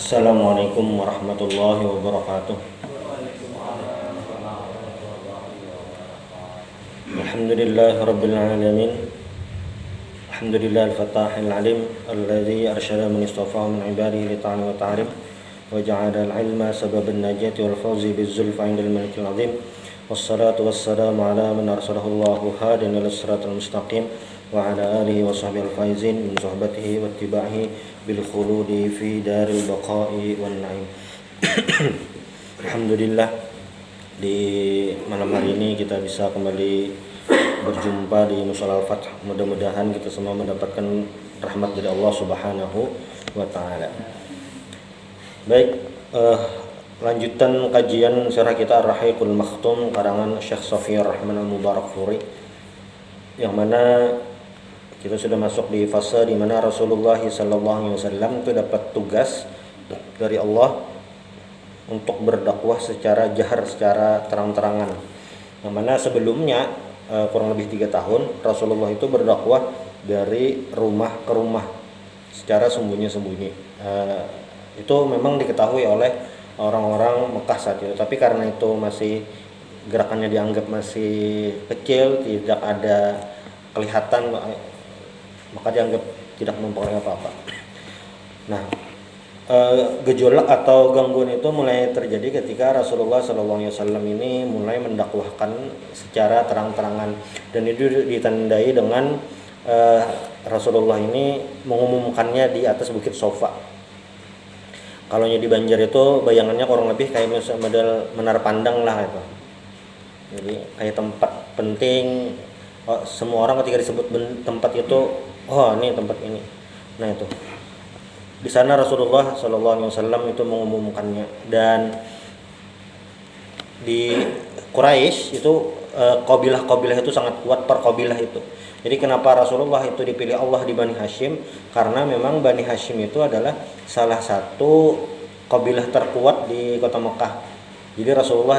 Assalamualaikum warahmatullahi wabarakatuh. Alhamdulillahi rabbil alamin. Alhamdulillah al-fatahil alim alladhi arsyada man istafahu min ibadihi li ta'ala wa ta'alim wa ja'ala al-ilma sababan najati wal fawzi bizzulfa 'indal malikil 'azim. Wassalatu wassalamu ala man arsalahu Allahu hadiyan ila siratal mustaqim wa ala alihi wa sahbihi al-faizin min suhbatihi wa ittiba'ihi bil khuludi fi daril baqa'i wan na'im. Alhamdulillah, di malam hari ini kita bisa kembali berjumpa di Mushola Al-Fath. Mudah-mudahan kita semua mendapatkan rahmat dari Allah Subhanahu wa taala. Baik, lanjutan kajian syarah kita Ar-Rahiqul Makhtum karangan Syekh Shafiyur Rahman Al-Mubarakfuri, yang mana kita sudah masuk di fase di mana Rasulullah sallallahu alaihi wasallam itu dapat tugas dari Allah untuk berdakwah secara jahar, secara terang-terangan. Yang mana sebelumnya kurang lebih 3 tahun Rasulullah itu berdakwah dari rumah ke rumah secara sembunyi-sembunyi. Itu memang diketahui oleh orang-orang Mekah saat itu, tapi karena itu masih gerakannya dianggap masih kecil, tidak ada kelihatan, maka dianggap tidak mempengaruhi apa-apa. Nah, gejolak atau gangguan itu mulai terjadi ketika Rasulullah SAW ini mulai mendakwahkan secara terang-terangan, dan itu ditandai dengan Rasulullah ini mengumumkannya di atas bukit Sofa. Kalau di Banjar itu bayangannya kurang lebih kayak model menara pandang lah itu. Jadi kayak tempat penting, semua orang ketika disebut tempat itu, oh ini tempat ini. Nah itu di sana Rasulullah SAW itu mengumumkannya. Dan di Quraisy itu kabilah-kabilah itu sangat kuat per kabilah itu. Jadi kenapa Rasulullah itu dipilih Allah di Bani Hashim? Karena memang Bani Hashim itu adalah salah satu kabilah terkuat di kota Mekah. Jadi Rasulullah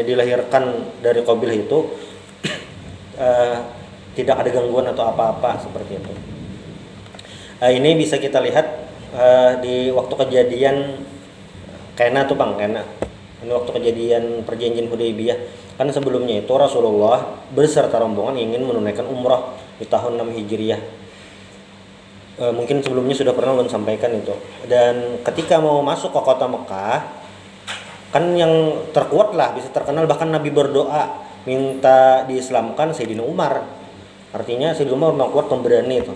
dilahirkan dari kabilah itu tidak ada gangguan atau apa-apa seperti itu. Ini bisa kita lihat di waktu kejadian Kena tuh Bang, Kena. Ini waktu kejadian perjanjian Hudaybiyah. Kan sebelumnya itu Rasulullah beserta rombongan ingin menunaikan umrah di tahun 6 Hijriah. Mungkin sebelumnya sudah pernah ulun sampaikan itu. Dan ketika mau masuk ke kota Mekah, kan yang terkuat lah, bisa terkenal, bahkan Nabi berdoa minta diislamkan Sayyidina Umar. Artinya Sayyidina Umar memang kuat, pemberani itu.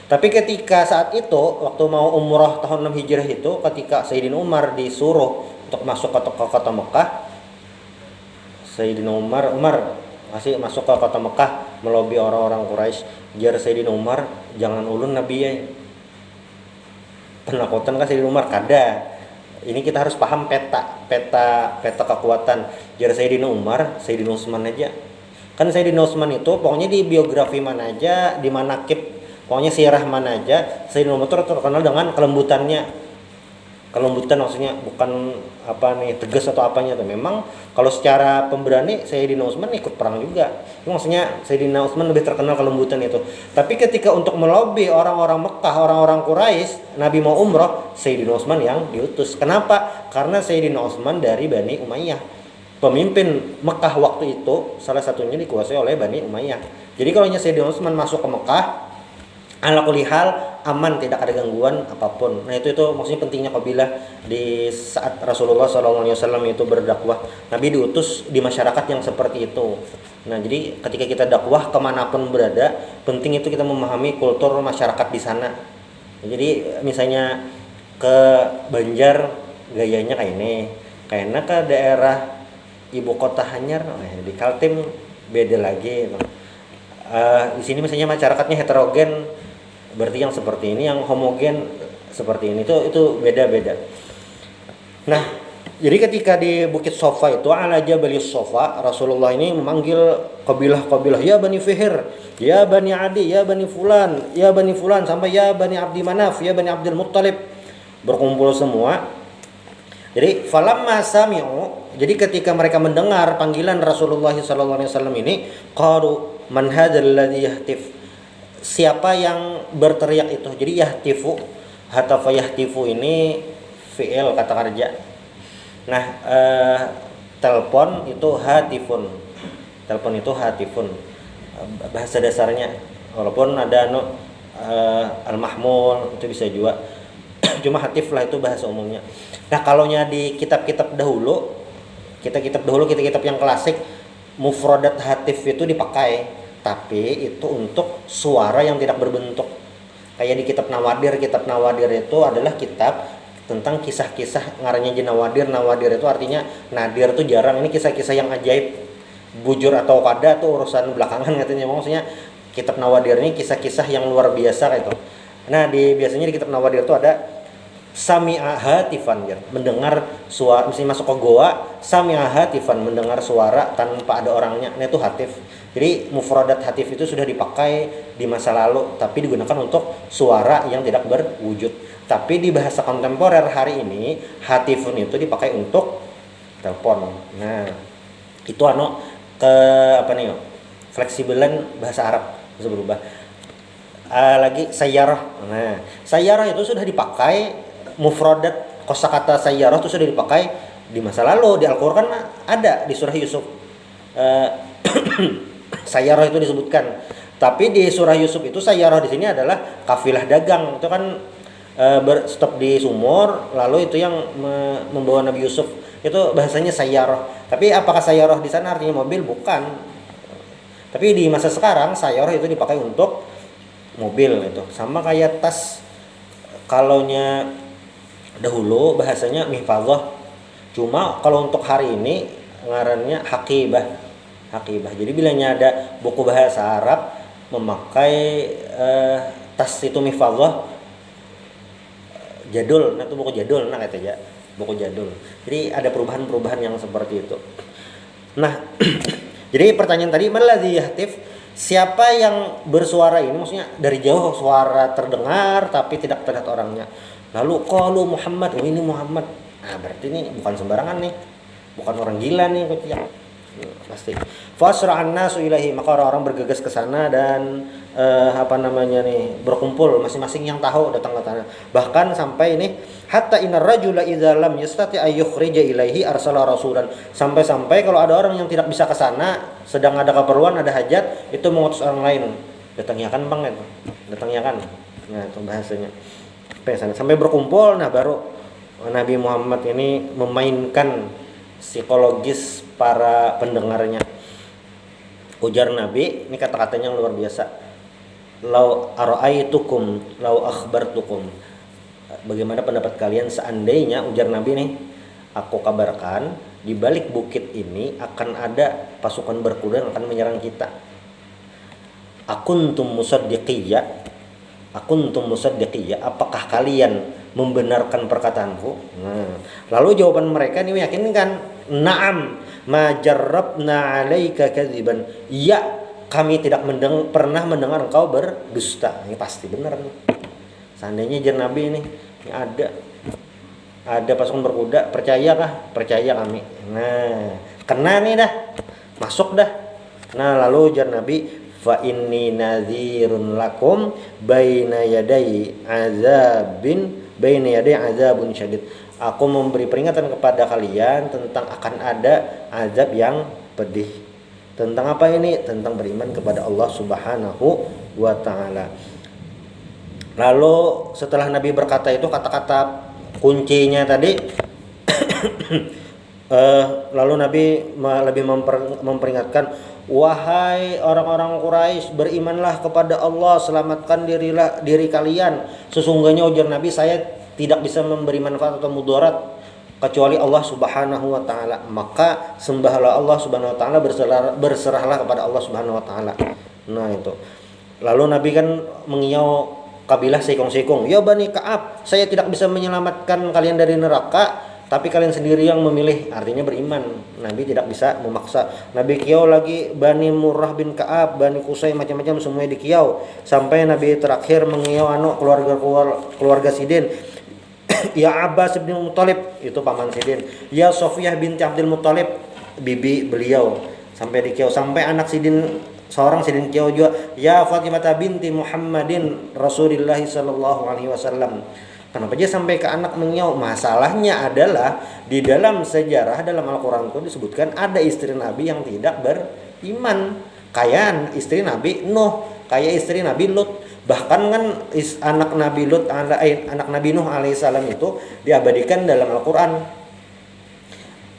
Tapi ketika saat itu waktu mau umrah tahun 6 Hijriah itu, ketika Sayyidina Umar disuruh untuk masuk ke kota Mekah, Sayyidina Umar masih masuk ke kota Mekah melobi orang-orang Quraisy. Jar Sayyidina Umar, jangan ulun Nabi ya. Penakutan kan Sayyidina Umar kada. Ini kita harus paham peta kekuatan. Jar Sayyidina Umar, Sayyidina Utsman aja. Kan Sayyidina Utsman itu pokoknya di biografi mana aja, di manaqib, pokoknya sirah mana aja, Sayyidina Umar terkenal dengan kelembutannya. Kelembutan maksudnya bukan tegas atau apanya tuh. Memang kalau secara pemberani Sayyidina Utsman ikut perang juga. Maksudnya Sayyidina Utsman lebih terkenal kelembutan itu. Tapi ketika untuk melobi orang-orang Mekah, orang-orang Quraisy, Nabi mau umrah, Sayyidina Utsman yang diutus. Kenapa? Karena Sayyidina Utsman dari Bani Umayyah. Pemimpin Mekah waktu itu salah satunya dikuasai oleh Bani Umayyah. Jadi kalau Sayyidina Utsman masuk ke Mekah, ala kulli hal aman, tidak ada gangguan apapun. Nah itu maksudnya pentingnya kabilah di saat Rasulullah SAW itu berdakwah. Nabi diutus di masyarakat yang seperti itu. Nah jadi ketika kita dakwah kemanapun berada, penting itu kita memahami kultur masyarakat di sana. Jadi misalnya ke Banjar gayanya kayak ini, kayaknya ke daerah ibu kota Hanyar, di Kaltim beda lagi. Di sini misalnya masyarakatnya heterogen, berarti yang seperti ini, yang homogen seperti ini, itu beda-beda. Nah, jadi ketika di Bukit Sofa itu ala Jabalis Sofa, Rasulullah ini memanggil kabilah-kabilah, ya Bani Fihr, ya Bani Adi, ya Bani Fulan, sampai ya Bani Abdi Manaf, ya Bani Abdul Muttalib, berkumpul semua. Jadi falamma sami'u, jadi ketika mereka mendengar panggilan Rasulullah SAW ini, qalu man hadzal ladzi yahtif, siapa yang berteriak itu. Jadi yahtifu hatafa yahtifu ini fi'il kata kerja. Nah, telepon itu hatifun. Telepon itu hatifun. Bahasa dasarnya walaupun ada al-mahmul itu bisa juga. Cuma hatif lah itu bahasa umumnya. Nah, kalaunya di kitab-kitab dahulu, kitab-kitab yang klasik, mufradat hatif itu dipakai, tapi itu untuk suara yang tidak berbentuk. Kayak di kitab Nawadir itu adalah kitab tentang kisah-kisah ngarannya Nawadir. Nawadir itu artinya nadir itu jarang. Ini kisah-kisah yang ajaib. Bujur atau kada tuh urusan belakangan katanya. Maksudnya kitab Nawadir ini kisah-kisah yang luar biasa gitu. Nah, biasanya di kitab Nawadir itu ada sami'a hatifan, mendengar suara, misalnya masuk ke goa, sami'a hatifan, mendengar suara tanpa ada orangnya. Nah, itu hatif. Jadi mufradat hatif itu sudah dipakai di masa lalu, tapi digunakan untuk suara yang tidak berwujud. Tapi di bahasa kontemporer hari ini, hatifun itu dipakai untuk telepon. Nah, itu fleksibelan bahasa Arab bisa berubah. Lagi sayyarah. Nah, sayyarah itu sudah dipakai, mufradat kosakata sayyarah itu sudah dipakai di masa lalu. Di Al-Qur'an ada di surah Yusuf. Sayyarah itu disebutkan. Tapi di surah Yusuf itu sayyarah di sini adalah kafilah dagang. Itu kan stop di sumur, lalu itu yang membawa Nabi Yusuf. Itu bahasanya sayyarah. Tapi apakah sayyarah di sana artinya mobil? Bukan. Tapi di masa sekarang sayyarah itu dipakai untuk mobil itu. Sama kayak tas. Kalaunya dahulu bahasanya mihfazah. Cuma kalau untuk hari ini ngarannya haqibah. Jadi bilanya ada buku bahasa Arab memakai tas itu mihfazah jadul. Nah, itu buku jadul katanya. Buku jadul. Jadi ada perubahan-perubahan yang seperti itu. Nah, jadi pertanyaan tadi, maladzi yahtif, siapa yang bersuara ini, maksudnya dari jauh suara terdengar tapi tidak terlihat orangnya. Lalu qalu Muhammad, ini Muhammad. Nah, berarti ini bukan sembarangan nih. Bukan orang gila nih pasti. Fasra'an nasu ilahi, maka orang-orang bergegas ke sana dan berkumpul, masing-masing yang tahu datang ke sana. Bahkan sampai ini hatta innar rajula idza lam yastati ay yukhrija ilaihi arsala rasulan. Sampai-sampai kalau ada orang yang tidak bisa ke sana, sedang ada keperluan, ada hajat, itu mengutus orang lain. Datangnya kan Bang itu. Datangnya kan. Nah, itu bahasanya. Sampai berkumpul, nah baru Nabi Muhammad ini memainkan psikologis para pendengarnya. Ujar Nabi, ini kata-katanya yang luar biasa. Lau ara'aitukum, lau akhbartukum. Bagaimana pendapat kalian seandainya, ujar Nabi nih, aku kabarkan di balik bukit ini akan ada pasukan berkuda yang akan menyerang kita. Akuntum musaddiqiyya, apakah kalian membenarkan perkataanku? Nah, lalu jawaban mereka ini meyakinkan, na'am, ma jarrabna 'alaika kadziban. Ya, kami tidak pernah mendengar engkau berdusta. Ini pasti benar nih. Seandainya jar Nabi ini ada pasukan berkuda, percayakah? Percaya kami. Nah, kena nih dah. Masuk dah. Nah, lalu jar Nabi, fa inni nadhirun lakum baina yaday azabun syadid. Aku memberi peringatan kepada kalian tentang akan ada azab yang pedih. Tentang apa ini? Tentang beriman kepada Allah Subhanahu wa taala. Lalu setelah Nabi berkata itu, kata-kata kuncinya tadi lalu Nabi lebih memperingatkan, wahai orang-orang Quraisy, berimanlah kepada Allah, selamatkan diri kalian. Sesungguhnya ujar Nabi, saya tidak bisa memberi manfaat atau mudarat kecuali Allah Subhanahu wa taala. Maka sembahlah Allah Subhanahu wa taala, berserahlah kepada Allah Subhanahu wa taala. Nah, itu. Lalu Nabi kan mengiau kabilah Sekong-Sekong, ya Bani Ka'ab, saya tidak bisa menyelamatkan kalian dari neraka, tapi kalian sendiri yang memilih, artinya beriman. Nabi tidak bisa memaksa. Nabi kiau lagi Bani Murrah bin Ka'ab, Bani Qusay, macam-macam semuanya dikiau, sampai Nabi terakhir mengiau keluarga Sidin. Ya Abbas bin Muttalib, itu paman Sidin. Ya Sofiyah binti Abdul Muttalib, bibi beliau, sampai dikiau. Sampai anak Sidin, seorang Sidin kiau juga, ya Fatimah binti Muhammadin Rasulullah sallallahu alaihi wasallam. Kenapa dia sampai ke anak mengiau? Masalahnya adalah di dalam sejarah dalam Al-Qur'an itu disebutkan ada istri Nabi yang tidak beriman. Kayak istri Nabi Nuh, kayak istri Nabi Lut. Bahkan kan anak Nabi Lut, anak Nabi Nuh alaihissalam itu diabadikan dalam Al-Qur'an.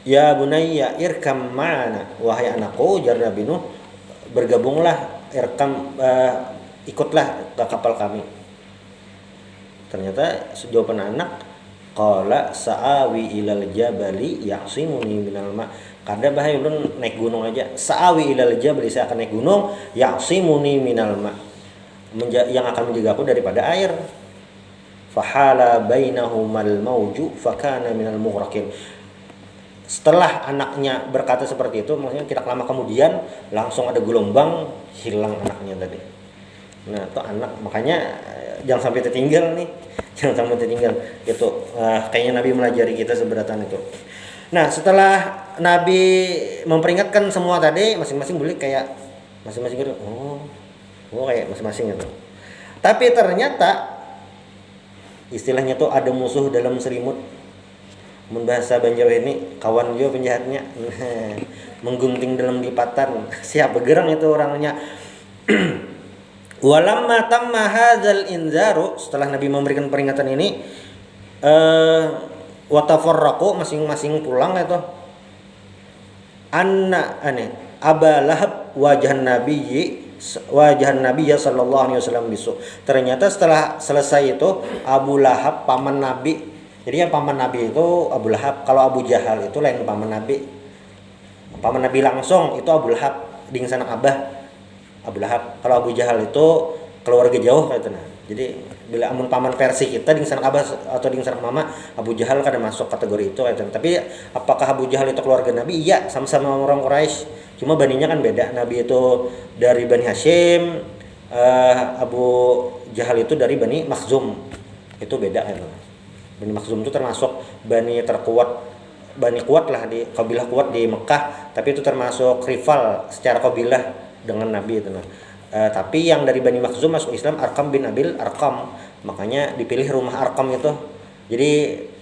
Ya bunayya irkam ma'ana, wahai anakku, jar Nabi Nuh, bergabunglah, ikutlah ke kapal kami. Ternyata jawaban anak, qala sa'awi ilal jabali ya'simuni minal ma. Kada bahaya ulun naik gunung aja. Sa'awi ilal jabali, saya akan naik gunung, ya'simuni minal ma, yang akan menjaga aku daripada air. Fahala bainahumal mauju fakana minal mughraqin. Setelah anaknya berkata seperti itu, maksudnya tidak lama kemudian langsung ada gelombang, hilang anaknya tadi. Nah, itu anak, makanya jangan sampai tertinggal nih, jangan sampai tertinggal gitu. Kayaknya Nabi melajari kita seberatan itu. Nah, setelah Nabi memperingatkan semua tadi, masing-masing boleh kayak masing-masing gitu, kayak masing-masing gitu. Tapi ternyata istilahnya tuh ada musuh dalam selimut. Membahasa Banjar ini kawan juga penjahatnya, menggunting dalam lipatan. Siapa gerang itu orangnya. Walamma tamma hadzal inzaru, setelah Nabi memberikan peringatan ini, watafarraqu, masing-masing pulang itu. Aba Lahab wajahan Nabi sallallahu alaihi wasallam bisu. Ternyata setelah selesai itu Abu Lahab paman Nabi. Jadi yang paman Nabi itu Abu Lahab. Kalau Abu Jahal itu lain paman Nabi. Paman Nabi langsung itu Abu Lahab, ding sanak abah Abu Lahab. Kalau Abu Jahal itu keluarga jauh kayak itu. Nah. Jadi bila amun paman versi kita ding sanak abah atau ding sanak mama, Abu Jahal kada masuk kategori itu kayak itu. Tapi apakah Abu Jahal itu keluarga Nabi? Iya, sama-sama orang Quraisy. Cuma baninya kan beda. Nabi itu dari Bani Hashim, Abu Jahal itu dari Bani Makhzum. Itu beda kan. Bani Makhzum itu termasuk bani terkuat, bani kuat lah, di kabilah kuat di Mekah, tapi itu termasuk rival secara kabilah dengan Nabi itu. Tapi yang dari Bani Makhzum masuk Islam Arqam bin Abil Arqam. Makanya dipilih rumah Arqam itu. Jadi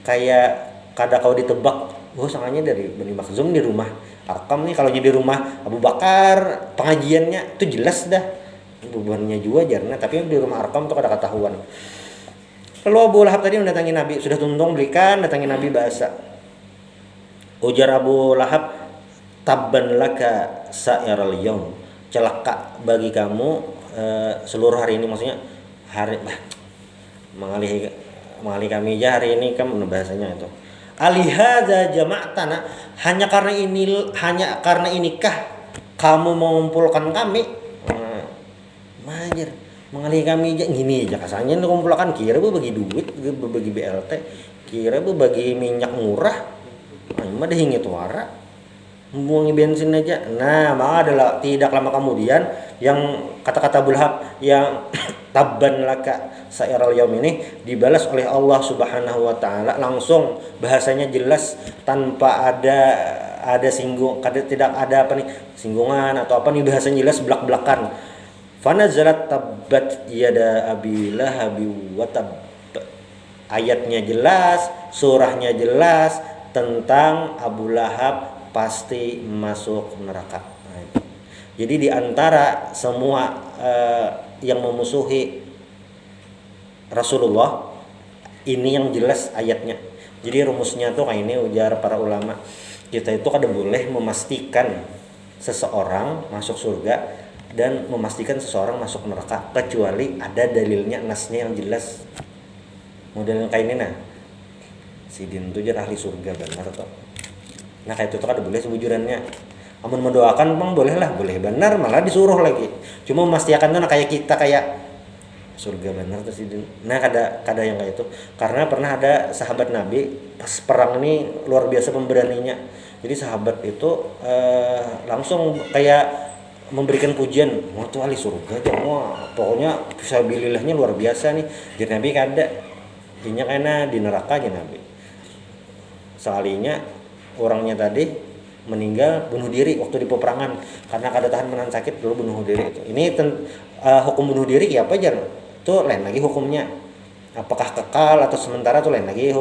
kayak kada kau ditebak, sanganya dari Bani Makhzum di rumah Arqam nih. Kalau di rumah Abu Bakar pengajiannya itu jelas dah bebannya juga jarna, tapi di rumah Arqam itu kada ketahuan. Lalu Abu Lahab tadi mendatangi Nabi, sudah tuntung belikan, datangi Nabi bahasa. Ujar Abu Lahab, tabban laka sa'iral yaum, celaka bagi kamu seluruh hari ini, maksudnya hari mengalih kami aja hari ini kan bahasanya itu. Alihadza jama'tana, hanya karena inikah kamu mengumpulkan kami? Majer mengalih kami aja gini aja kasarnya kumpulkan, kira bagi duit, bagi BLT, kira bagi minyak murah, mah dah hingit wara membuangi bensin aja. Nah, maka adalah tidak lama kemudian yang kata-kata Abu Lahab yang tabban laka sa'iral yaum ini dibalas oleh Allah Subhanahu wa taala, langsung bahasanya jelas tanpa ada tidak ada singgungan atau apa nih, bahasanya jelas belak-belakan. Fanazalat tabbat yada abi lahabi wa tab. Ayatnya jelas, surahnya jelas tentang Abu Lahab pasti masuk neraka. Jadi di antara semua yang memusuhi Rasulullah, ini yang jelas ayatnya. Jadi rumusnya tuh kayak ini, ujar para ulama, kita itu kada boleh memastikan seseorang masuk surga dan memastikan seseorang masuk neraka kecuali ada dalilnya, nasnya yang jelas. Model kayak ini nah, si Din itu jadi ahli surga benar toh. Nah kayak itu tuh kada boleh sebujurannya. Amun mendoakan bang boleh lah, boleh benar, malah disuruh lagi. Cuma memastikan tuh nah kayak kita kayak surga benar tuh si Din. Nah kada yang kayak itu. Karena pernah ada sahabat Nabi pas perang ini luar biasa pemberaninya. Jadi sahabat itu langsung kayak memberikan pujian, wah tuh ahli surga aja, wah pokoknya fisabilillahnya luar biasa nih. Jadi Nabi kada, dinya kena di neraka aja Nabi. Sekalinya orangnya tadi meninggal bunuh diri waktu di peperangan karena kada tahan menahan sakit, dulu bunuh diri itu. Ini hukum bunuh diri kayak apa jar? Tuh lain lagi hukumnya. apakah kekal atau sementara tuh lain lagi.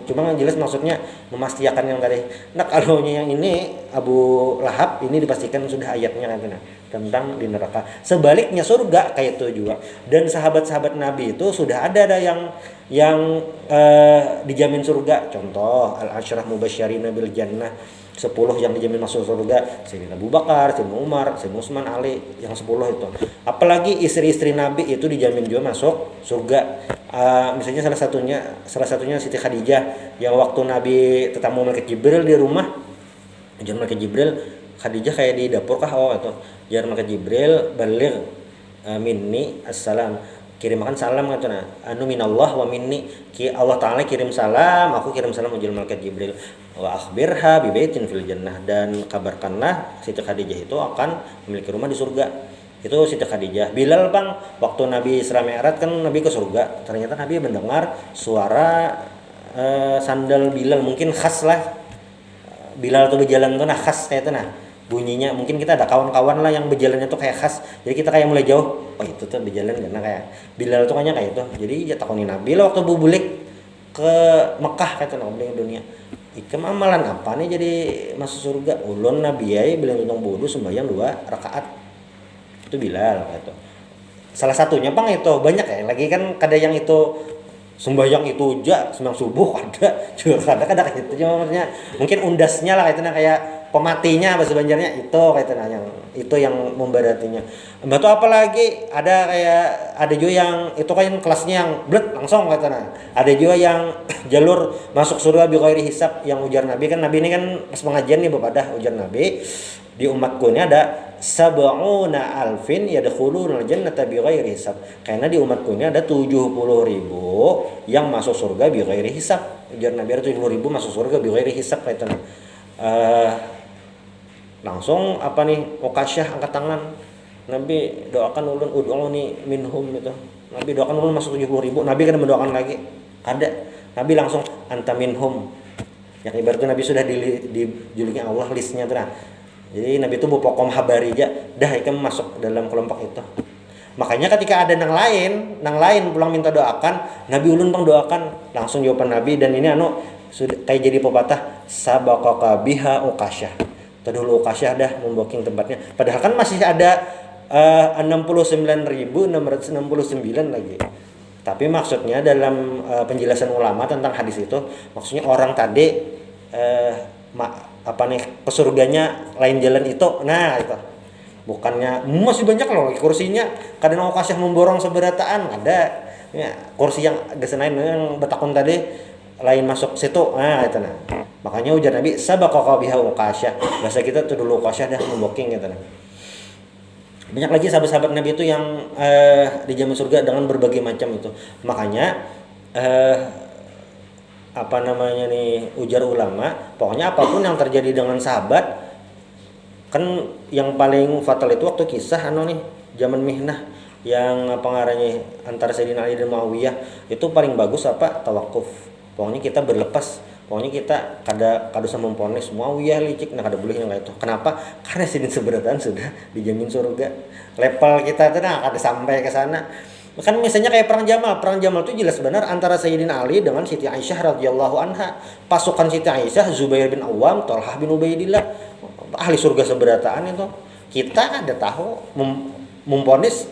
Cuma yang jelas maksudnya memastikan yang tadi. Nah kalau yang ini Abu Lahab ini dipastikan sudah ayatnya kan tentang di neraka. Sebaliknya surga kayak itu juga. Dan sahabat-sahabat Nabi itu sudah ada yang dijamin surga. Contoh al-asyrah mubasysyirina bil jannah, 10 yang dijamin masuk surga. Sayyidina Abu Bakar, Sayyidina Umar, Sayyidina Utsman, Ali, yang 10 itu. Apalagi istri-istri Nabi itu dijamin juga masuk surga. Misalnya salah satunya Siti Khadijah yang waktu Nabi tetamu malaikat Jibril di rumah, ujar malaikat Jibril, Khadijah kayak di dapur kah? Itu ujar malaikat Jibril, baligh minni assalam, kirimkan salam katanya, anu minallah wa minni, Allah Ta'ala kirim salam, aku kirim salam, ujar malaikat Jibril, wa akhbirha bi baitin fil jannah, dan kabarkanlah Siti Khadijah itu akan memiliki rumah di surga. Itu Siti Khadijah. Bilal bang, waktu Nabi Isra Mi'raj kan Nabi ke surga, ternyata Nabi mendengar suara sandal Bilal, mungkin khas lah, Bilal tuh berjalan tuh nah khas kayak itu nah bunyinya, mungkin kita ada kawan-kawan lah yang berjalannya tuh kayak khas, jadi kita kayak mulai jauh, oh itu tuh berjalan karena kayak Bilal tuh kayaknya kayak itu, jadi ya takonin Nabi lah waktu bubulik ke Mekah kayak itu nah dunia, ikam amalan apa nih jadi masuk surga, ulun Nabi ya bilang untung bodoh sembahyang 2 rakaat, itu Bilal gitu. Salah satunya bang itu banyak ya lagi kan, kada yang itu sembahyang itu aja sembahyang subuh ada juga, ada kayak itu, cuma maksudnya mungkin undasnya lah itu kayak pematinya bahasa Banjarnya itu kayak itu yang memberatinya. Batu apalagi ada kayak ada juga yang itu kan kelasnya yang bled langsung kayak ada juga yang jalur masuk surga bi ghairi hisab, yang ujar Nabi kan, Nabi ini kan pas pengajian nih Bapak dah ujar Nabi, di umatku ini ada sab'una alfin yadkhuluna al-jannata bighairi hisab. Karena di umatku ini ada 70.000 yang masuk surga bighairi hisab. Ujar Nabi ada 70.000 masuk surga bighairi hisab kayak itu. Langsung apa nih, Uqasyah angkat tangan. Nabi doakan ulun ud'uni minhum gitu. Nabi doakan ulun masuk 70.000. Nabi kan mendoakan lagi. Ada. Nabi langsung anta minhum. Yang ibaratnya Nabi sudah dijuluki Allah listnya tuh nah. Jadi Nabi itu bupokom habari aja, dah ikam masuk dalam kelompok itu. Makanya ketika ada nang lain pulang minta doakan, Nabi ulun bang doakan, langsung jawaban Nabi, dan ini sudah kayak jadi pepatah, sabaqaka biha Uqasyah. Tadulu Uqasyah dah memboking tempatnya. Padahal kan masih ada 69.669 lagi. Tapi maksudnya dalam penjelasan ulama tentang hadis itu, maksudnya orang tadi ke surganya lain jalan itu, nah itu bukannya masih banyak loh kursinya, kadang Uqasyah memborong seberataan ada ya, kursi yang gesenain yang betakun tadi lain masuk situ, nah itu nah makanya ujar Nabi sabaqaka biha Uqasyah, bahasa kita tuh dulu Uqasyah dah memboking gitu nah. Banyak lagi sahabat-sahabat Nabi itu yang dijamin surga dengan berbagai macam itu, makanya ujar ulama, pokoknya apapun yang terjadi dengan sahabat, kan yang paling fatal itu waktu kisah zaman mihnah yang pengarangnya antara Sayyidina Ali dan Muawiyah, itu paling bagus tawakuf, pokoknya kita berlepas, pokoknya kita kada usah memponis Muawiyah licik, kada boleh yang kayak itu. Kenapa? Karena sidin seberatan sudah dijamin surga, level kita tuh kada sampai ke sana. Kan misalnya kayak perang Jamal itu jelas benar antara Sayyidina Ali dengan Siti Aisyah radhiyallahu anha. Pasukan Siti Aisyah, Zubair bin Awam, Thalhah bin Ubaidillah, ahli surga seberataan itu. Kita ada tahu memponis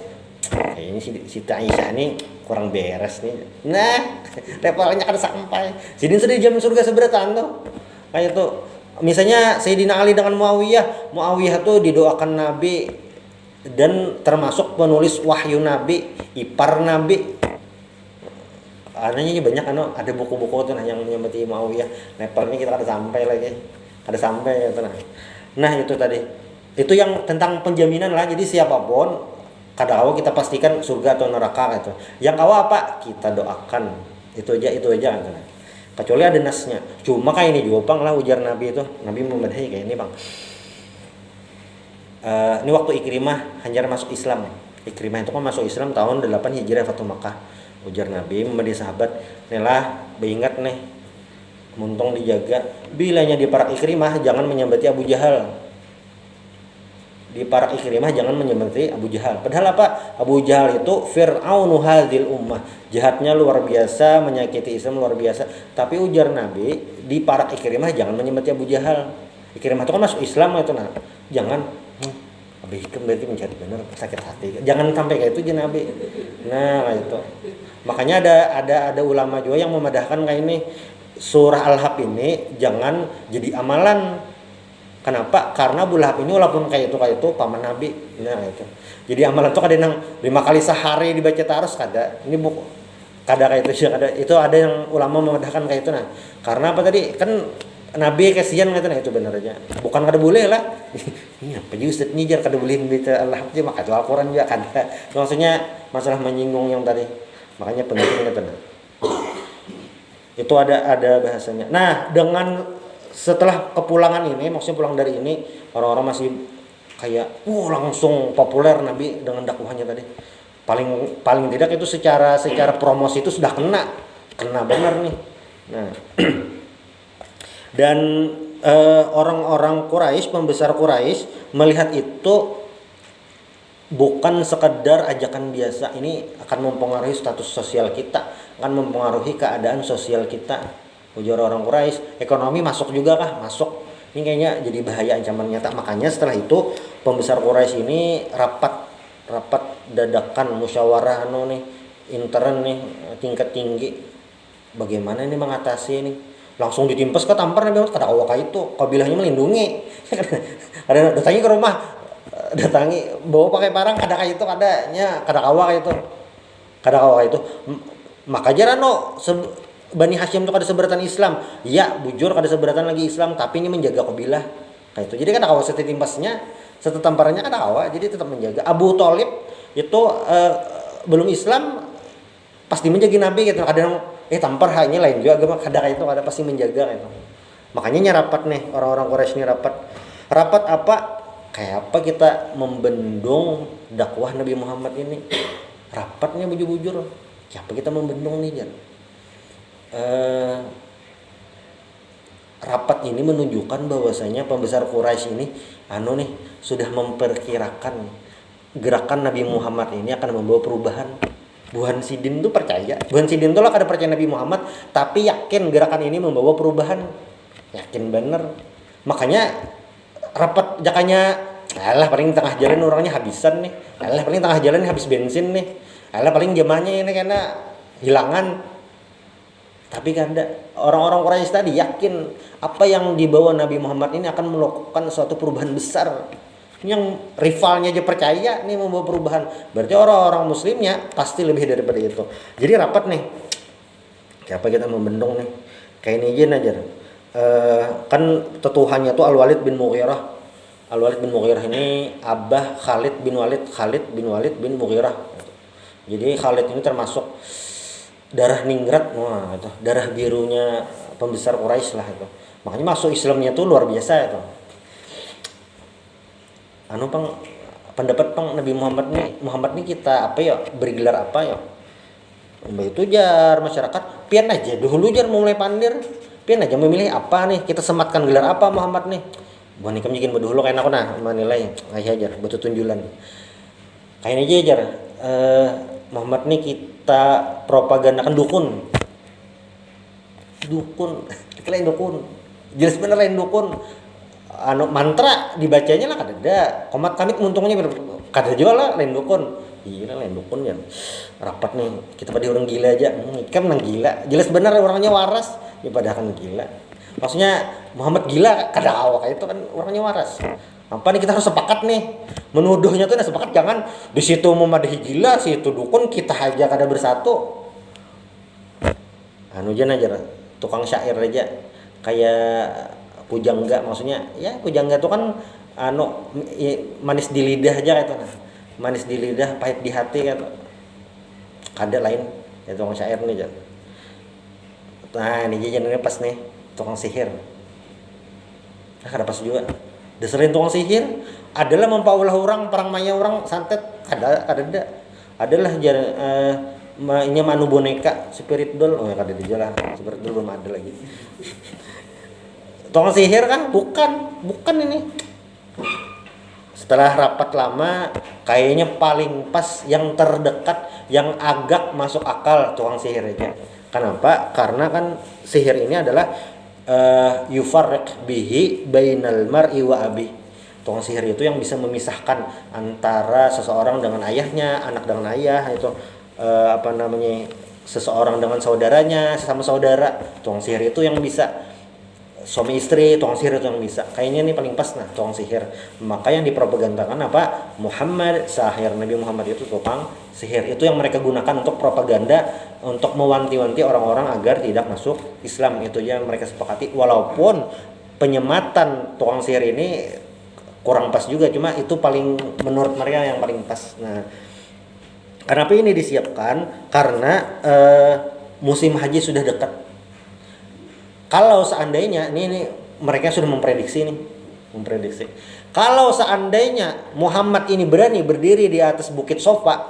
kayaknya Siti Aisyah ini kurang beres nih. Nah, levelnya kada sampai. Sidin sudah dijamin surga seberataan tuh. Kayak itu. Misalnya Sayyidina Ali dengan Muawiyah tuh didoakan Nabi dan termasuk penulis wahyu Nabi, ipar Nabi. Anehnya banyak ada buku-buku tuh yang nyamati Muawiyah. Levelnya kita kada sampai lagi. Kada sampai gitu nah. Nah, itu tadi. Itu yang tentang penjaminan lah. Jadi siapapun kada tahu kita pastikan surga atau neraka gitu. Yang kawa apa? Kita doakan. Itu aja gitu. Kecuali ada nasnya. Cuma kayak ini juga bang lah ujar Nabi itu. Nabi memadahi kayak ini bang. Ini waktu Ikrimah hanyar masuk Islam. Ikrimah itu kan masuk Islam tahun 8 Hijriah Fatu Makkah. Ujar Nabi memedi sahabat, "Nelah, beingat nih. Muntong dijaga. Bilanya di parak Ikrimah jangan menyambati Abu Jahal. di parak Ikrimah jangan menyembelih Abu Jahal. Padahal apa? Abu Jahal itu fir'aunu hadzil ummah. Jahatnya luar biasa, menyakiti Islam luar biasa. Tapi ujar Nabi, di parak Ikrimah jangan menyembelih Abu Jahal. Ikrimah itu kan masuk Islam itu nah. Jangan Abi Hikam berarti mencari benar sakit hati. Jangan sampai kayak itu Nabi. Nah, itu. Makanya ada ulama juga yang memadahkan kayak ini. Surah Al-Hab ini jangan jadi amalan. Kenapa? Karena Abu Lahab ini walaupun kayak itu paman Nabi. Nah itu. Jadi amalan itu kadang 5 kali sehari dibaca terus kada. Ini buku kada kayak itu ada. Itu ada yang ulama memedahkan kayak itu nah. Karena apa tadi? Kan Nabi kasihan kata nah itu benar aja. Bukan kada boleh lah. Ini apa juga Ustaz nyijar kada boleh baca Al-Lahab aja maka Al-Qur'an juga kada. Maksudnya masalah menyinggung yang tadi. Makanya penting itu benar. Itu ada bahasanya. Nah, dengan setelah kepulangan ini, maksudnya pulang dari ini, orang-orang masih kayak langsung populer Nabi dengan dakwahnya tadi. Paling tidak itu secara promosi itu sudah kena benar nih. Nah, dan orang-orang Quraisy, pembesar Quraisy melihat itu bukan sekedar ajakan biasa, ini akan mempengaruhi status sosial kita, akan mempengaruhi keadaan sosial kita. Ujar orang Quraisy, ekonomi masuk juga kah? Masuk. Ini kayaknya jadi bahaya ancaman nyata. Makanya setelah itu pembesar Quraisy ini rapat dadakan musyawarah intern nih tingkat tinggi. Bagaimana ini mengatasi ini? Langsung ditimpas ke tampar Nabi Muhammad kada awak itu, kabilahnya melindungi. Ada datangi ke rumah, datangi bawa pakai parang kada kayak itu kada awak itu. Maka jarano Bani Hashim itu kada seberatan Islam. Ya, bujur kada seberatan lagi Islam, tapi ini menjaga kabilah. Kayak itu. Jadi kan kawa setitimpasnya, setetamparannya kada kawa, jadi tetap menjaga. Abu Thalib itu belum Islam pasti menjaga Nabi gitu. Kadang tampar hanya lain juga agama kada kayak itu, kada pasti menjaga gitu. Makanya rapat nih orang-orang Quraisy ini rapat. Rapat apa? Kayak apa kita membendung dakwah Nabi Muhammad ini? Rapatnya bujur-bujur. Siapa kita membendung nih, Jan? Rapat ini menunjukkan bahwasanya pembesar Quraisy ini sudah memperkirakan gerakan Nabi Muhammad ini akan membawa perubahan. Buhan Sidin tuh percaya. Buhan Sidin tuh lah kada percaya Nabi Muhammad, tapi yakin gerakan ini membawa perubahan. Yakin bener. Makanya rapat jakanya, alah paling tengah jalan orangnya habisan nih. Alah paling tengah jalan habis bensin nih. Alah paling zamannya ini karena hilangan. Tapi kan orang-orang Quraisy tadi yakin apa yang dibawa Nabi Muhammad ini akan melakukan suatu perubahan besar. Yang rivalnya aja percaya nih membawa perubahan. Berarti orang-orang muslimnya pasti lebih daripada itu. Jadi rapat nih. Siapa kita membendung nih? Kayak ini aja. Kan tetuhannya tuh Al-Walid bin Mughirah. Al-Walid bin Mughirah ini abah Khalid bin Walid bin Mughirah. Jadi Khalid ini termasuk darah ningrat, itu darah birunya pembesar Quraisy lah itu. Makanya masuk Islamnya tuh luar biasa itu. Pendapat Nabi Muhammad nih kita apa ya beri gelar apa ya? Itu jar masyarakat pian aja dulu jar mulai pandir. Pian aja memilih apa nih kita sematkan gelar apa Muhammad nih. Bukan ikam bikin dulu kayak aku menilai kayak aja betul tunjulan. Kayak aja jar Muhammad nih kita propagandakan dukun. Lain dukun. Jelas bener lain dukun. Mantra dibacanya lah kada. Komat kamit muntungnya kada juga lah lain dukun. Gila lain dukun ya. Rapat nih kita pada orang gila aja. Kan menang gila. Jelas bener orangnya waras. Ya padahal kan gila. Maksudnya Muhammad gila kada awak itu kan orangnya waras. Apa nih kita harus sepakat nih menuduhnya tuh sepakat jangan di situ memadahi gila situ dukun kita aja kada bersatu. Aja tukang syair aja kayak pujangga maksudnya ya pujangga itu kan manis di lidah aja gitu manis di lidah pahit di hati gitu kada lain ya tukang syair nih aja. Nah ini jajanannya pas nih tukang sihir kada pas juga. Desarin tukang sihir adalah mempaulah orang perang maya orang santet ada adalah ini manu boneka spirit doll kada dia lah spirit doll belum ada lagi. Tukang sihir kan bukan ini Setelah rapat lama, kayaknya paling pas yang terdekat, yang agak masuk akal tukang sihir aja. Kenapa? Karena kan sihir ini adalah yufarriq bihi bainal mar'i wa abi. Tukang sihir itu yang bisa memisahkan antara seseorang dengan ayahnya, anak dengan ayah, itu seseorang dengan saudaranya, sesama saudara. Tukang sihir itu yang bisa, suami istri, tukang sihir itu yang bisa. Kayaknya ini paling pas nah tukang sihir. Maka yang dipropagandakan apa? Muhammad sahir, Nabi Muhammad itu tukang sihir. Itu yang mereka gunakan untuk propaganda, untuk mewanti-wanti orang-orang agar tidak masuk Islam. Itu yang mereka sepakati. Walaupun penyematan tukang sihir ini kurang pas juga, cuma itu paling menurut mereka yang paling pas. Nah, kenapa ini disiapkan? Karena musim haji sudah dekat. Kalau seandainya ini mereka sudah memprediksi. Kalau seandainya Muhammad ini berani berdiri di atas Bukit Sofa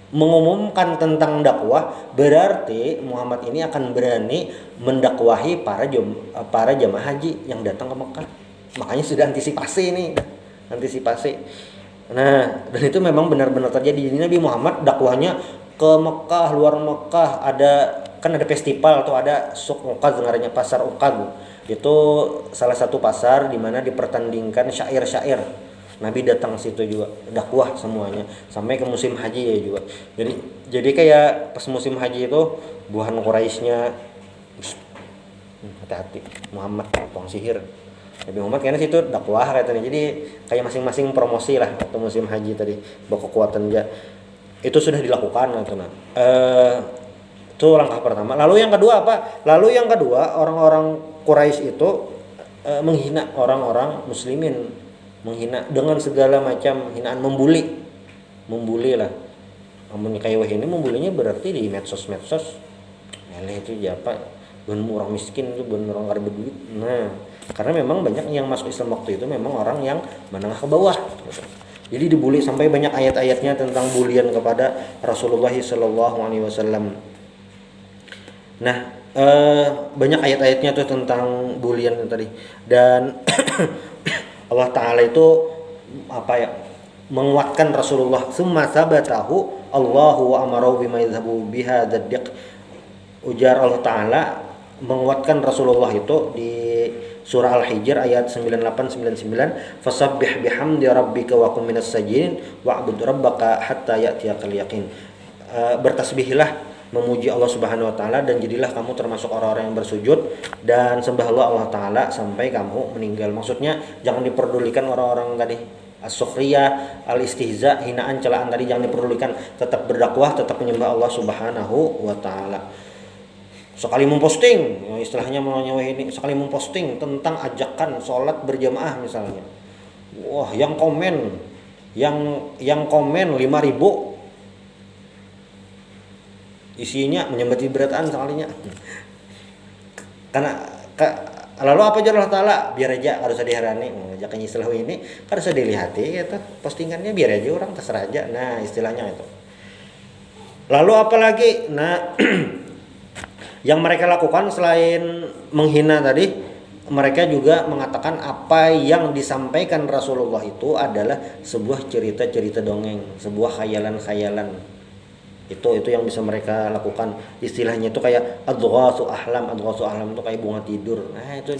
mengumumkan tentang dakwah, berarti Muhammad ini akan berani mendakwahi para jamaah haji yang datang ke Mekah. Makanya sudah antisipasi. Nah, dan itu memang benar-benar terjadi. Jadi Nabi Muhammad dakwahnya ke Mekah, luar Mekah, ada festival atau ada Suk Uqad, dengarnya pasar Uqad. Itu salah satu pasar di mana dipertandingkan syair-syair. Nabi datang situ juga, dakwah semuanya sampai ke musim haji ya juga. Jadi kayak pas musim haji itu buhan Quraisynya hati-hati, Muhammad tukang sihir. Nabi Muhammad kayaknya situ dakwah katanya. Jadi kayak masing-masing promosi lah waktu musim haji tadi, bawa kekuatan dia. Itu sudah dilakukan gitu. Itu langkah pertama. Lalu yang kedua apa? Orang-orang Quraisy itu menghina orang-orang muslimin, menghina dengan segala macam hinaan, membuli lah. Namun kayak wah ini membulinya berarti di medsos. Meleh itu siapa? Bener orang miskin itu, bener orang kada berduit. Nah, karena memang banyak yang masuk Islam waktu itu memang orang yang menengah ke bawah gitu. Jadi dibully sampai banyak ayat-ayatnya tentang bulian kepada Rasulullah SAW. Nah, banyak ayat-ayatnya tuh tentang bulian tadi. Dan Allah Ta'ala itu menguatkan Rasulullah. Summa sabatahu Allahu wa amaru bima yadhabu biha daddiq. Ujar Allah Ta'ala menguatkan Rasulullah itu di surah Al-Hijr ayat 98-99, fasabbih bihamdi rabbika wa kum minas sajidin wa'bud rabbaka hatta ya'tiyakal yaqin. Bertasbihlah, memuji Allah Subhanahu wa taala, dan jadilah kamu termasuk orang-orang yang bersujud dan sembahlah Allah Ta'ala sampai kamu meninggal. Maksudnya jangan diperdulikan orang-orang tadi as-sukhriyah, al-istihza, hinaan, celaan tadi jangan diperdulikan, tetap berdakwah, tetap menyembah Allah Subhanahu wa taala. Sekali memposting, istilahnya sekali memposting tentang ajakan sholat berjamaah misalnya, wah yang komen 5.000 isinya menyembah berataan sekalinya. Lalu apa aja Allah Ta'ala, biar aja harus diherani, ajakan istilah ini harus dilihati gitu, postingannya biar aja orang terserah aja. Nah, istilahnya itu. Lalu apa lagi? Nah, yang mereka lakukan selain menghina tadi, mereka juga mengatakan apa yang disampaikan Rasulullah itu adalah sebuah cerita-cerita dongeng, sebuah khayalan-khayalan. Itu yang bisa mereka lakukan. Istilahnya itu kayak adghasu ahlam itu kayak bunga tidur. Nah, itu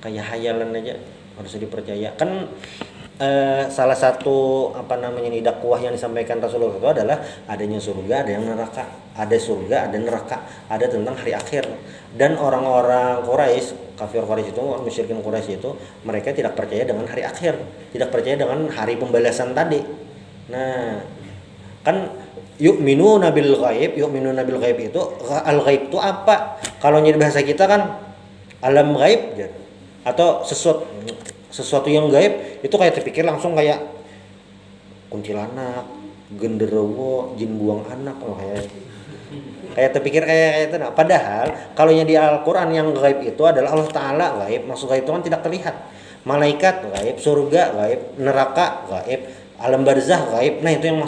kayak khayalan aja, harus dipercaya. Kan salah satu dakwah yang disampaikan Rasulullah itu adalah adanya surga, ada yang neraka, ada surga, ada neraka, ada tentang hari akhir. Dan orang-orang Quraisy, kafir Quraisy itu, musyrikin Quraisy itu, mereka tidak percaya dengan hari akhir, tidak percaya dengan hari pembalasan tadi. Nah, kan yu'minuna bil ghaib itu, al-ghaib itu apa? Kalau di bahasa kita kan alam ghaib atau sesuatu yang gaib itu kayak terpikir langsung kayak kuntilanak, genderuwo, jin buang anak, kayak terpikir kayak itu. Nah, padahal kalau yang di Al-Qur'an yang gaib itu adalah Allah Ta'ala gaib. Maksud gaib itu kan tidak terlihat. Malaikat gaib, surga gaib, neraka gaib, alam barzah gaib. Nah, itu yang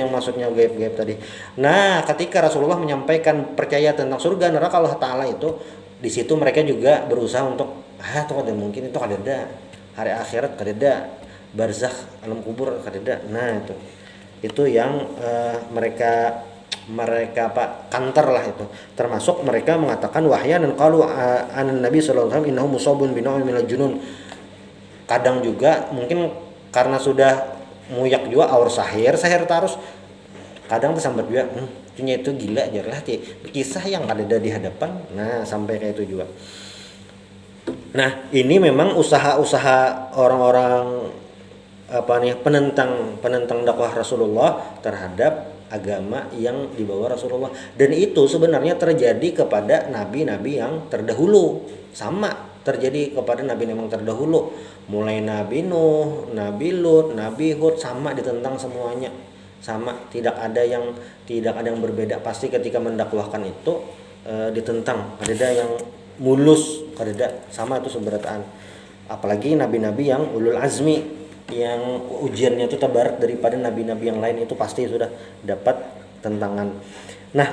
maksudnya gaib-gaib tadi. Nah, ketika Rasulullah menyampaikan percaya tentang surga, neraka, Allah Ta'ala itu, di situ mereka juga berusaha untuk tuh ada mungkin itu ada hari akhirat ada. barzakh alam kubur kadeda. Nah itu yang mereka kanter lah itu. Termasuk mereka mengatakan wahyan dan qalu an nabi sallallahu alaihi wasallam innahu musabun bi naw'in minal junun. Kadang juga mungkin karena sudah muyak juga aur sahir tarus, kadang tersambat juga punya itu gila aja lah kisah yang ada di hadapan. Nah sampai kayak itu juga. Nah ini memang usaha orang-orang penentang dakwah Rasulullah terhadap agama yang dibawa Rasulullah, dan itu sebenarnya terjadi kepada nabi-nabi yang terdahulu, sama terjadi kepada nabi yang terdahulu, mulai Nabi Nuh, Nabi Lut, Nabi Hud, sama ditentang semuanya, sama tidak ada yang berbeda. Pasti ketika mendakwahkan itu ditentang, ada yang mulus, ada sama itu seberataan. Apalagi nabi-nabi yang ulul azmi, yang ujiannya itu terbarat daripada nabi-nabi yang lain, itu pasti sudah dapat tentangan. Nah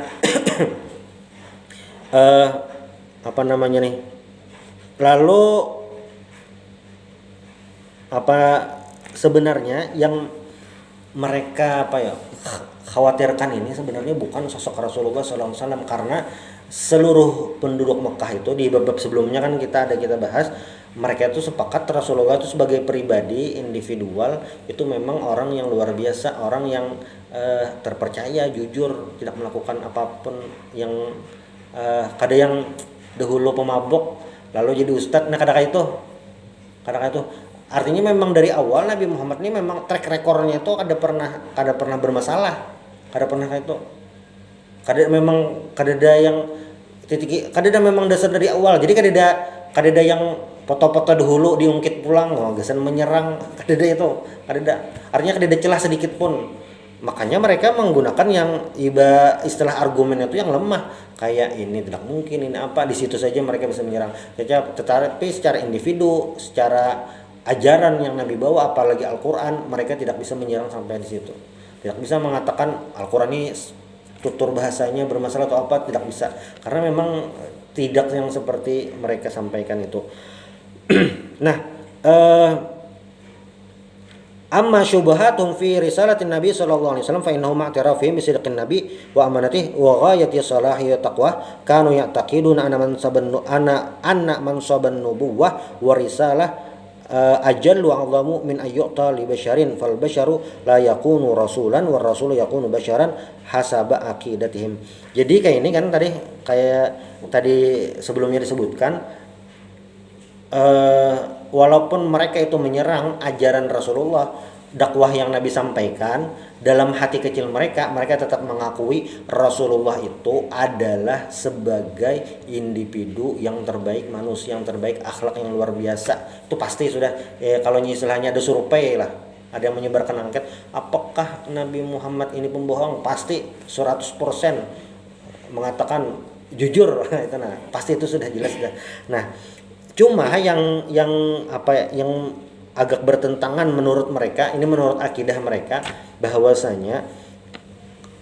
lalu sebenarnya yang mereka khawatirkan ini sebenarnya bukan sosok Rasulullah SAW, karena seluruh penduduk Mekah itu di bab sebelumnya kan kita bahas, mereka itu sepakat Rasulullah itu sebagai pribadi individual itu memang orang yang luar biasa, orang yang terpercaya, jujur, tidak melakukan apapun yang kada yang dahulu pemabok lalu jadi ustadz. Nah kadang-kadang itu artinya memang dari awal Nabi Muhammad ini memang track recordnya itu kada pernah bermasalah, kada pernah kayak itu, kada ada yang titik, kada ada memang dasar dari awal. Jadi kada ada yang foto-foto dahulu diungkit pulang, gasan menyerang, kada ada itu, artinya kada ada celah sedikit pun. Makanya mereka menggunakan yang istilah argumen itu yang lemah, kayak ini tidak mungkin, ini apa, di situ saja mereka bisa menyerang. Tetapi secara individu, secara ajaran yang Nabi bawa, apalagi Al-Quran, mereka tidak bisa menyerang sampai di situ. Tidak bisa mengatakan Al-Quran ini tutur bahasanya bermasalah atau apa, tidak bisa, karena memang tidak yang seperti mereka sampaikan itu. Nah amma syubhatum fi risalatin nabi sallallahu alaihi wasallam fa innahu ma'tarafihim bi sidqin nabi wa amanatihi wa ghayati salahi wa taqwa kanu ya'taqiduna anna mansaban nubuwwah wa risalah ajallu a'zamu min ayyuta li basharin fal basharu la yakunu rasulan war rasulu yakunu basharan hasaba aqidatihim. Jadi kayak ini kan tadi sebelumnya disebutkan, walaupun mereka itu menyerang ajaran Rasulullah, dakwah yang Nabi sampaikan, dalam hati kecil mereka tetap mengakui Rasulullah itu adalah sebagai individu yang terbaik, manusia yang terbaik, akhlak yang luar biasa. Itu pasti sudah, kalau istilahnya ada survei lah, ada yang menyebarkan angket, apakah Nabi Muhammad ini pembohong? Pasti 100% mengatakan jujur. Pasti itu sudah jelas. Nah, cuma yang agak bertentangan menurut mereka, ini menurut akidah mereka, bahwasanya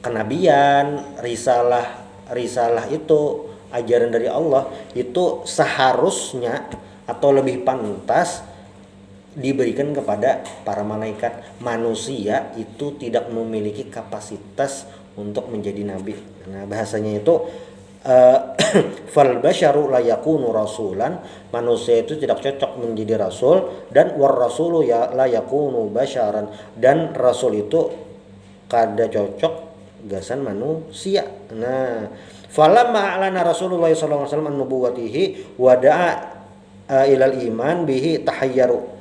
kenabian, risalah itu ajaran dari Allah itu seharusnya atau lebih pantas diberikan kepada para malaikat. Manusia itu tidak memiliki kapasitas untuk menjadi nabi. Nah bahasanya itu fal basyaru la yakunu rasulan, manusia itu tidak cocok menjadi rasul, dan war rasulu ya la yakunu basyaran, dan rasul itu kada cocok gasan manusia. Nah falamma a'lana Rasulullah sallallahu alaihi wasallam an-nubuwwatihi wa da'a ilal iman bihi tahayyaru.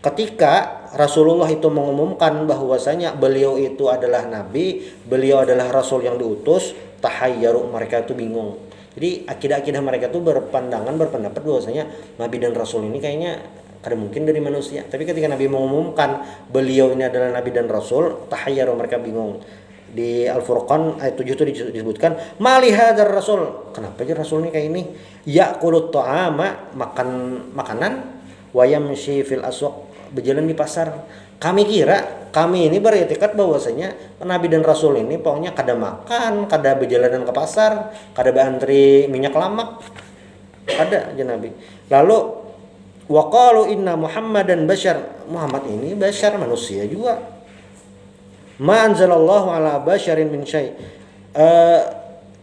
Ketika Rasulullah itu mengumumkan bahwasanya beliau itu adalah nabi, beliau adalah rasul yang diutus, tahayyaru, mereka itu bingung. Jadi akidah-akidah mereka itu berpendapat bahwasanya nabi dan rasul ini kayaknya kada mungkin dari manusia. Tapi ketika Nabi mengumumkan beliau ini adalah nabi dan rasul, tahayyaru, mereka bingung. Di Al-Furqan ayat 7 itu disebutkan, mali hadzal rasul, kenapa aja rasul ini kayak ini, ya'kulut ta'ama, makan makanan, wa yamshi fil aswaq, berjalan di pasar. Kami ini beretikat bahwasanya Nabi dan Rasul ini pokoknya kada makan, kada berjalanan ke pasar, kada berantri minyak lamak, kada aja Nabi. Lalu Wa qalu inna Muhammadan bashar. Muhammad ini bashar, manusia juga. Ma anzalallahu ala basyarin min syai'.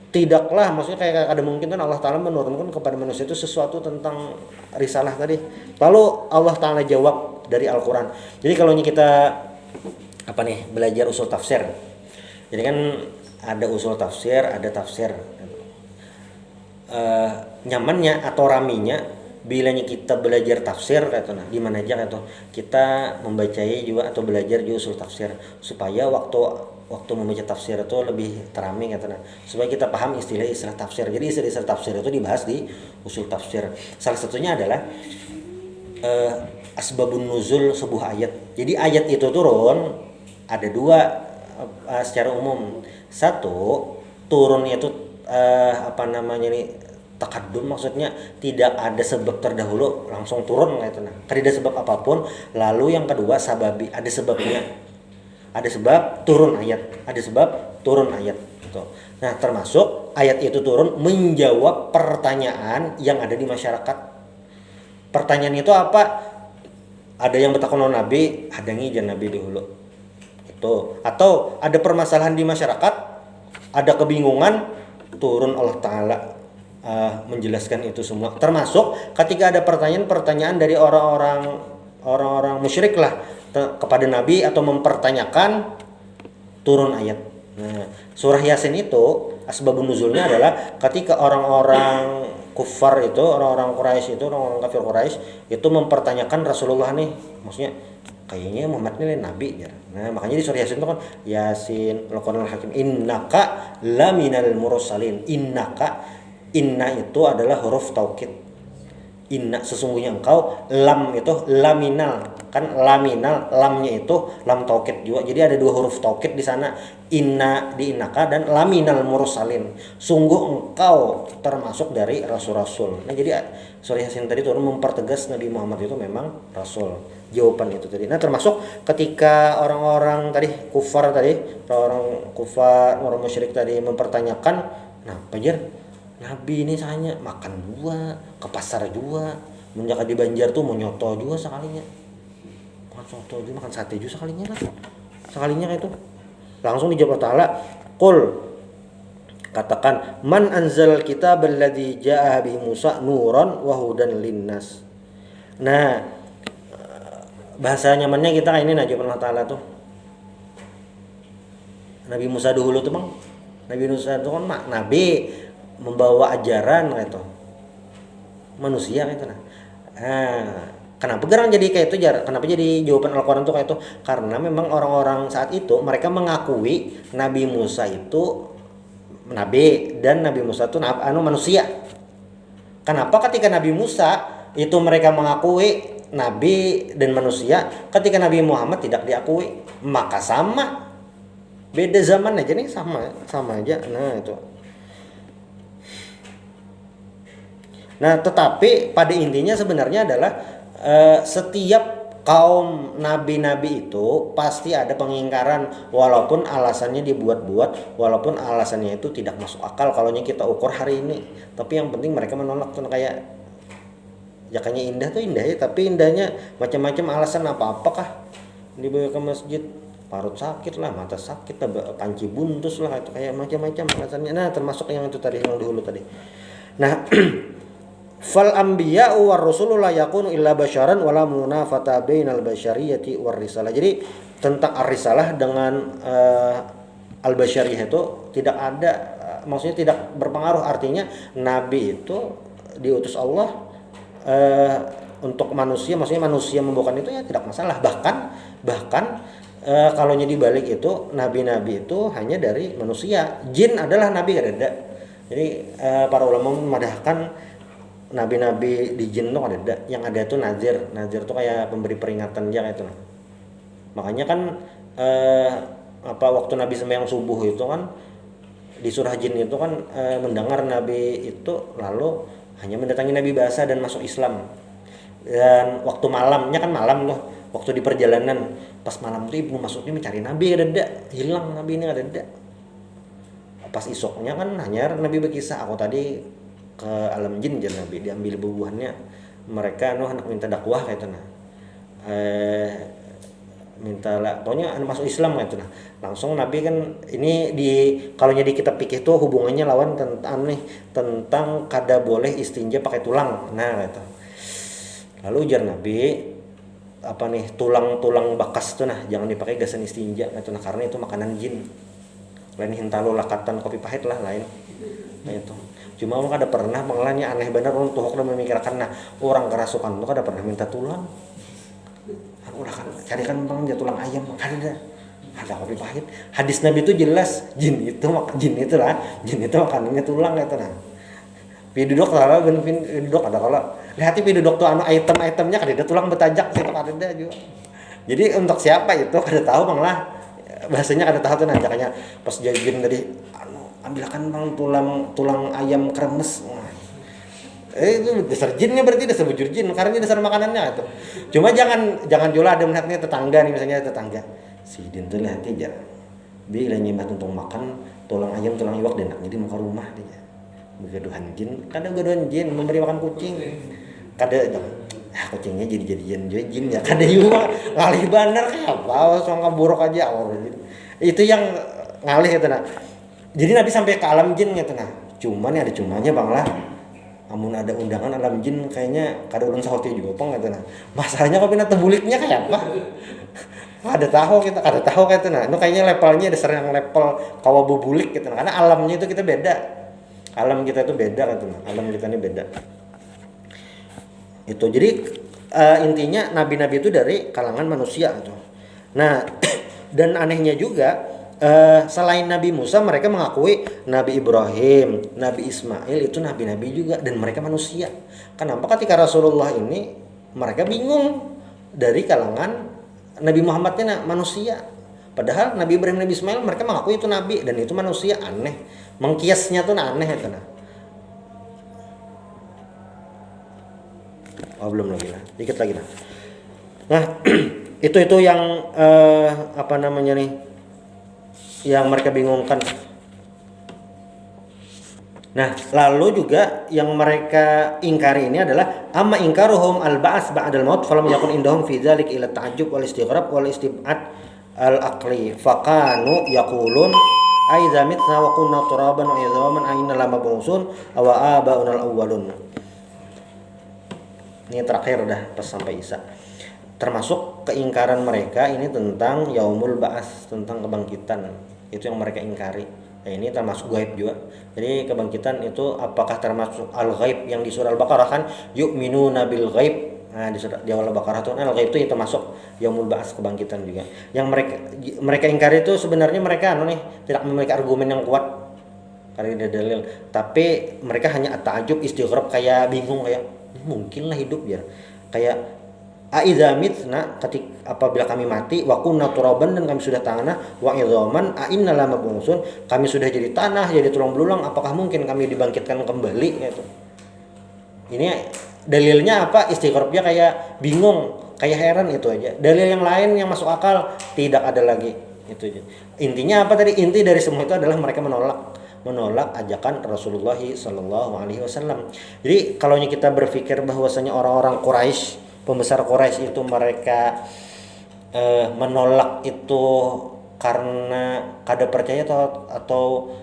Tidaklah, maksudnya kayak ada mungkin kan Allah Ta'ala menurunkan kepada manusia itu sesuatu tentang risalah tadi. Lalu Allah Ta'ala jawab dari Al-Quran. Jadi kalau ini kita belajar usul tafsir. Jadi kan ada usul tafsir, ada tafsir. Nyamannya atau raminya bilanya kita belajar tafsir di mana aja kita membacanya juga atau belajar di usul tafsir supaya waktu membaca tafsir itu lebih terami supaya kita paham istilah-istilah tafsir. Jadi istilah-istilah tafsir itu dibahas di usul tafsir. Salah satunya adalah asbabun nuzul sebuah ayat. Jadi ayat itu turun ada dua secara umum. Satu, turunnya itu takadum, maksudnya tidak ada sebab terdahulu langsung turun tidak sebab apapun. Lalu yang kedua sababi, ada sebabnya. Ada sebab turun ayat, gitu. Nah, termasuk ayat itu turun menjawab pertanyaan yang ada di masyarakat. Pertanyaan itu apa? Ada yang bertakon Nabi, hadangi jan Nabi dahulu. Itu. Atau ada permasalahan di masyarakat, ada kebingungan, turun Allah Ta'ala menjelaskan itu semua. Termasuk ketika ada pertanyaan dari orang-orang musyrik lah kepada Nabi atau mempertanyakan, turun ayat. Nah, surah Yasin itu asbabun nuzulnya adalah ketika orang-orang kufar itu, orang-orang Quraisy itu, orang-orang kafir Quraisy itu mempertanyakan Rasulullah nih, maksudnya kayaknya Muhammad ini nabi ya. Nah, makanya di surah Yasin itu kan Yasin, Al-Qur'anul Hakim, innaka laminal mursalin. Inna itu adalah huruf taukid. Inna, sesungguhnya engkau, lam itu laminal, kan laminal, lamnya itu lam taukid juga. Jadi ada dua huruf taukid di sana, inna di innaka dan laminal mursalin. Sungguh engkau termasuk dari rasul-rasul. Nah, jadi surah Yasin tadi turun mempertegas Nabi Muhammad itu memang rasul. Jawaban itu tadi. Nah, termasuk ketika orang-orang tadi kufar tadi, orang musyrik tadi mempertanyakan, nah, Pajar, Nabi ini sanya makan juga, ke pasar juga, menjaga di Banjar tuh mau nyoto juga sekalinya, makan soto juga, makan sate juga sekalinya kayak itu. Langsung dijawab Ta'ala, qul, katakan, man anzal kitab alladzi jaa'a bihi Musa nuran wa hudan linnas. Nah, bahasa nyamannya kita kayak ini najib Allah Ta'ala tuh. Nabi Musa dahulu tuh Bang. Nabi Musa itu kan nabi membawa ajaran gitu. Manusia gitu nah. Kenapa gerang jadi kayak itu kenapa jadi jawaban Al-Qur'an tuh kayak itu? Karena memang orang-orang saat itu mereka mengakui Nabi Musa itu nabi dan Nabi Musa itu manusia. Kenapa ketika Nabi Musa itu mereka mengakui nabi dan manusia, ketika Nabi Muhammad tidak diakui, maka sama, beda zaman aja nih, sama aja. Nah itu. Nah, tetapi pada intinya sebenarnya adalah setiap kaum nabi-nabi itu pasti ada pengingkaran, walaupun alasannya dibuat-buat, walaupun alasannya itu tidak masuk akal kalau kita ukur hari ini. Tapi yang penting mereka menolak tuh kayak ya kayaknya indah tuh indah ya, tapi indahnya macam-macam alasan apakah dibawa ke masjid, parut sakit lah, mata sakit lah, panci buntus lah, itu kayak macam-macam alasannya. Nah, termasuk yang itu tadi yang dahulu tadi. Nah, fal anbiya'u war rusulu la yakunu illa basyaran wala munafata bainal basyariyati war risalah. Jadi tentang ar-risalah dengan al-basyariyah itu tidak ada, maksudnya tidak berpengaruh. Artinya nabi itu diutus Allah untuk manusia, maksudnya manusia membawakan itu ya tidak masalah. Bahkan kalau dibalik itu nabi-nabi itu hanya dari manusia. Jin adalah nabi ada. Jadi para ulama memadahkan nabi-nabi di jin tuh ada, yang ada tuh nazir tuh kayak pemberi peringatan aja kayak itu. Makanya kan waktu Nabi sembahyang subuh itu kan di surah jin itu kan mendengar Nabi itu lalu hanya mendatangi Nabi bahasa dan masuk Islam. Dan waktu malamnya kan malam tuh, waktu di perjalanan pas malam tuh Ibnu Mas'ud ini mencari Nabi ada, hilang Nabi ini ada. Pas isoknya kan hanya Nabi berkisah, aku tadi ke alam jin Nabi diambil buah-buahannya mereka hendak minta dakwah kayak itu nah. Minta lah pokoknya masuk Islam gitu nah. Langsung Nabi kan ini di kalau jadi kita pikir tuh hubungannya lawan tentang kada boleh istinja pakai tulang. Nah gitu. Lalu ujar Nabi apa nih tulang bakas tuh nah jangan dipakai gasan istinja gitu nah karena itu makanan jin. Lain hintalo lakatan kopi pahit lah lain. Nah itu. Cuma orang kada pernah mengalahnya aneh bener untuk hok dan memikirkan nah orang kerasukan tuh kada pernah minta tulang. Udah kan carikan bang dia tulang ayam ada kopi pahit. Hadis Nabi itu jelas jin itu makanannya tulang gitu nah. Pidudok salah ben pidudok ada kalau lihat pidudok tuh anu item-itemnya kada ada tulang betajak situ kada ada juga. Jadi untuk siapa itu kada tahu bang lah bahasanya kada tahu tuh nanjaknya pas jin tadi anu ambilkan bang tulang ayam kremes. Itu dasar jinnya berarti dasar bujur jin karena ini dasar makanannya itu. Cuma jangan juga ada melihatnya tetangga nih misalnya tetangga. Si Din tuh lihat aja. Dia lagi nyimak untuk makan tulang ayam, tulang iwak dan jadi muka rumah dia. Begaduhan jin, kadang gaduhan jin memberi makan kucing. Kadang kucingnya jadi-jadian jin ya. Kadang juga ngalih bener kayak apa soal buruk aja orang. Itu yang ngalih itu nah. Jadi Nabi sampai ke alam jin gitu nah. Cuman ya ada cumanya Bang lah. Amun ada undangan alam jin kayaknya kada ulun sahoti juga pong gitu nah. Masalahnya kok pindah tebuliknya kayak apa? Kada tahu kayak itu nah. Itu kayaknya levelnya dasar yang level kawa bubulik gitu nah. Karena alamnya itu kita beda. Alam kita itu beda gitu nah. Alam kita ini beda. Itu jadi intinya nabi-nabi itu dari kalangan manusia gitu. Nah, dan anehnya juga selain Nabi Musa mereka mengakui Nabi Ibrahim, Nabi Ismail itu nabi-nabi juga dan mereka manusia. Kenapa ketika Rasulullah ini mereka bingung dari kalangan Nabi Muhammadnya manusia. Padahal Nabi Ibrahim, Nabi Ismail mereka mengakui itu nabi dan itu manusia. Aneh. Mengkiasnya tuh aneh itu nah. Oh belum lagi lah, dikit lagi lah. Nah itu yang apa namanya nih? Yang mereka bingungkan. Nah, lalu juga yang mereka ingkari ini adalah amma ingkaruhum al-ba'ats ba'dal maut falam yakun indahum fi dzalik ila ta'ajjub wal istighrab wal istib'ad al-aqli faqanu yaqulun aiza mitna wa kunna turaban wa idhaman ayna lama bungsun aw abauna al-awwalun. Ini terakhir dah pas sampai Isa. Termasuk keingkaran mereka ini tentang yaumul ba'ats, tentang kebangkitan. Itu yang mereka ingkari. Nah, ini termasuk gaib juga. Jadi kebangkitan itu apakah termasuk al-ghaib yang di surah Al-Baqarah kan yu'minuna bil ghaib. Nah, di awal Al-Baqarah itu al-ghaib itu termasuk yaumul ba'ats, kebangkitan juga. Yang mereka ingkari itu sebenarnya mereka tidak memiliki argumen yang kuat karena ada dalil. Tapi mereka hanya at-ta'ajjub, istighrab, kayak bingung kayak mungkinlah hidup ya. Kayak aiza mitna apabila kami mati wa kunna turaban dan kami sudah tanah wa idhaman a inna lama bungsun kami sudah jadi tanah jadi tulang belulang apakah mungkin kami dibangkitkan kembali gitu. Ini dalilnya apa? Istighrabnya kayak bingung, kayak heran itu aja. Dalil yang lain yang masuk akal tidak ada lagi. Itu aja. Intinya apa tadi? Inti dari semua itu adalah mereka menolak ajakan Rasulullah sallallahu alaihi wasallam. Jadi kalau kita berpikir bahwasanya orang-orang Quraisy, pembesar Quraisy itu mereka menolak itu karena kada percaya atau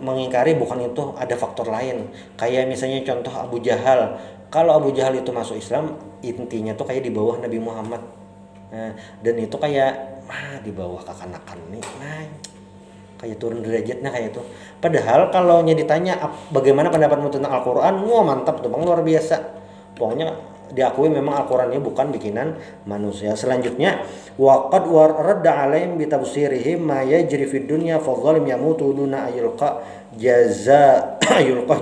mengingkari, bukan itu, ada faktor lain. Kayak misalnya contoh Abu Jahal. Kalau Abu Jahal itu masuk Islam, intinya tuh kayak di bawah Nabi Muhammad. Nah, dan itu kayak di bawah kekanakan nih. Nah, kayak turun derajatnya kayak itu. Padahal kalau ditanya bagaimana pendapatmu tentang Al-Qur'an, wah mantap tuh Bang, luar biasa. Pokoknya diakui memang Al-Qur'an ini bukan bikinan manusia. Selanjutnya waqad waradda alaihim bi tafsirihim ma yajri fid dunya fa zalim yamutu duna ayulqa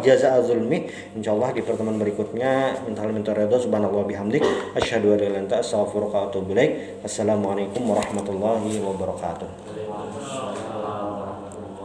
jaza zulmi. Insyaallah di pertemuan berikutnya minta redha subhanallah bihamdik asyhadu an la ilaha illa anta astaghfiruka wa atubu ilaik. Assalamualaikum warahmatullahi wabarakatuh.